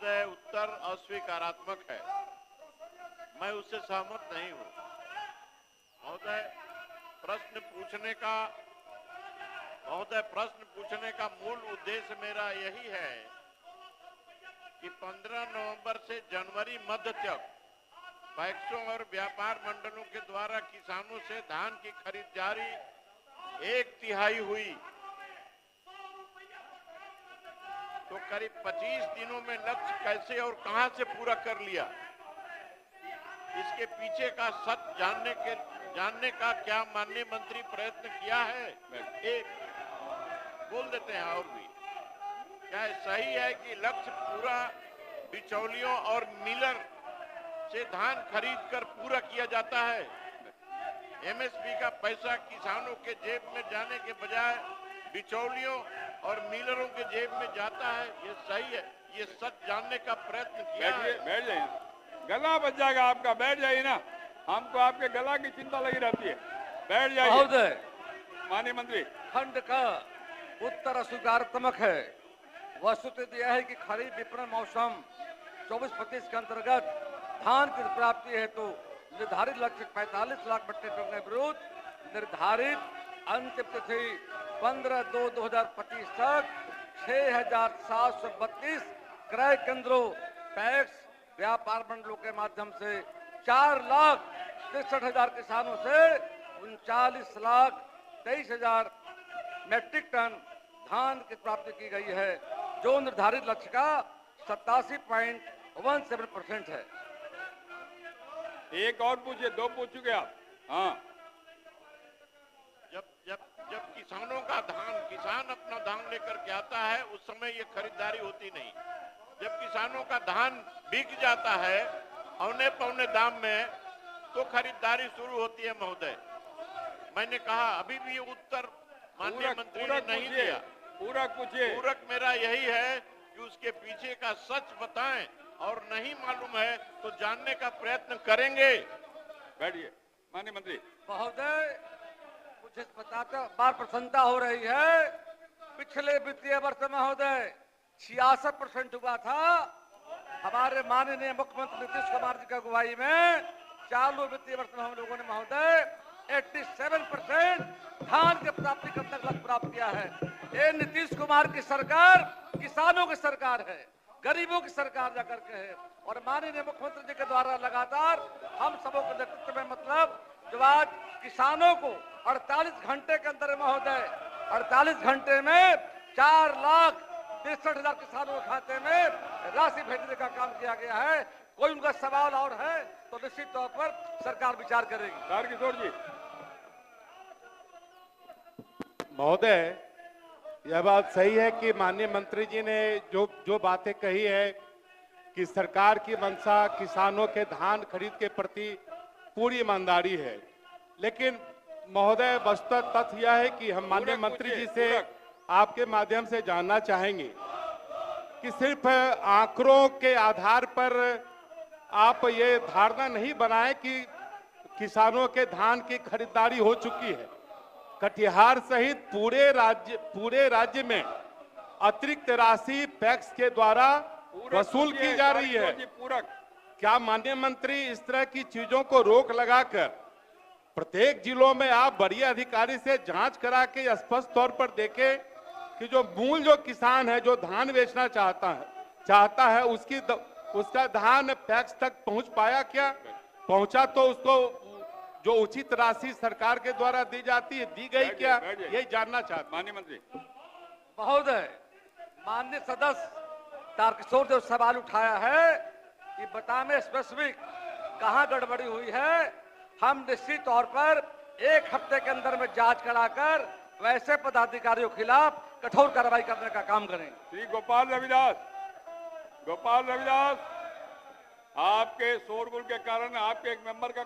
महोदय, उत्तर अस्वीकारात्मक है। मैं उससे सहमत नहीं हूं। महोदय, प्रश्न पूछने का मूल उद्देश्य मेरा यही है कि 15 नवंबर से जनवरी मध्य तक पैक्सों और व्यापार मंडलों के द्वारा किसानों से धान की खरीदारी 1/3 हुई, तो करीब 25 दिनों में लक्ष्य कैसे और कहां से पूरा कर लिया, इसके पीछे का सत्य जानने का क्या माननीय मंत्री प्रयत्न किया है? एक बोल देते हैं। और भी क्या सही है कि लक्ष्य पूरा बिचौलियों और मिलर से धान खरीद कर पूरा किया जाता है? एमएसपी का पैसा किसानों के जेब में जाने के बजाय बिचौलियों और मिलरों के जेब में जाता है, ये सही है? ये सच जानने का प्रयत्न किया है? बैठ जाइए, गला बच जाएगा आपका, बैठ जाइए ना, हमको आपके गला की चिंता लगी रहती है, बैठ जाइए। महोदय, माननीय मंत्री, खंड का उत्तर अस्वीकारात्मक है। वस्तुतः यह है कि खरीफ विपणन मौसम 24-25 के अंतर्गत धान की प्राप्ति हेतु निर्धारित लक्ष्य 45 लाख मीट्रिक टन के विरुद्ध निर्धारित अंतिम तिथि 15/2/2025 तक 6,732 क्रय केंद्रों, पैक्स, व्यापार मंडलों के माध्यम से 4,63,000 किसानों से 39,23,000 मीट्रिक टन धान की प्राप्ति की गई है, जो निर्धारित लक्ष्य का 87.17% है। एक और पूछिए, 2 पूछ चुके आप। हाँ, जब किसानों का धान, किसान अपना धान लेकर के आता है, उस समय ये खरीदारी होती नहीं। जब किसानों का धान बिक जाता है औने पौने दाम में, तो खरीदारी शुरू होती है। महोदय, मैंने कहा अभी भी उत्तर माननीय मंत्री ने नहीं दिया। पूरक मेरा यही है कि उसके पीछे का सच बताएं, और नहीं मालूम है तो जानने का प्रयत्न करेंगे। बैठिए माननीय मंत्री। महोदय, मुझे बताते बार प्रसन्नता हो रही है, पिछले वित्तीय वर्ष महोदय 66% हुआ था। हमारे माननीय मुख्यमंत्री नीतीश कुमार जी की अगुवाई में चालू वित्तीय वर्ष में हम लोगों ने महोदय 87% धान की प्राप्ति कब तक लक्ष्य प्राप्त किया है। ये नीतीश कुमार की सरकार किसानों की सरकार है, गरीबों की सरकार जाकर के है, और माननीय मुख्यमंत्री जी के द्वारा लगातार हम सबों के नेतृत्व में, मतलब जो आज किसानों को 48 घंटे के अंदर महोदय 48 घंटे में 4,63,000 किसानों के खाते में राशि भेजने का काम किया गया है। कोई उनका सवाल और है तो निश्चित तौर पर सरकार विचार करेगी। तारकिशोर जी। महोदय, यह बात सही है कि माननीय मंत्री जी ने जो बातें कही है कि सरकार की मंशा किसानों के धान खरीद के प्रति पूरी ईमानदारी है, लेकिन महोदय वस्तुतः तथ्य यह है कि हम माननीय मंत्री जी से आपके माध्यम से जानना चाहेंगे कि सिर्फ आंकड़ों के आधार पर आप ये धारणा नहीं बनाएं कि किसानों के धान की खरीदारी हो चुकी है। कटिहार सहित पूरे राज्य में अतिरिक्त राशि पैक्स के द्वारा वसूल की जा रही है। क्या माननीय मंत्री इस तरह की चीजों को रोक लगाकर प्रत्येक जिलों में आप बड़ी अधिकारी से जांच करा के स्पष्ट तौर पर देखें कि जो किसान है, जो धान बेचना चाहता है उसका धान पैक्स तक पहुंच पाया? क्या पहुंचा तो उसको जो उचित राशि सरकार के द्वारा दी जाती है दी गई क्या? यही जानना चाहते। माननीय मंत्री महोदय, माननीय सदस्य तारकिशोर जो सवाल उठाया है कि बताने स्पेसिफिक कहां गड़बड़ी हुई है, हम निश्चित तौर पर 1 हफ्ते के अंदर में जांच कराकर वैसे पदाधिकारियों के खिलाफ कठोर कार्रवाई करने का काम करेंगे। श्री गोपाल रविदास, आपके शोरगुल के कारण आपके एक मेंबर का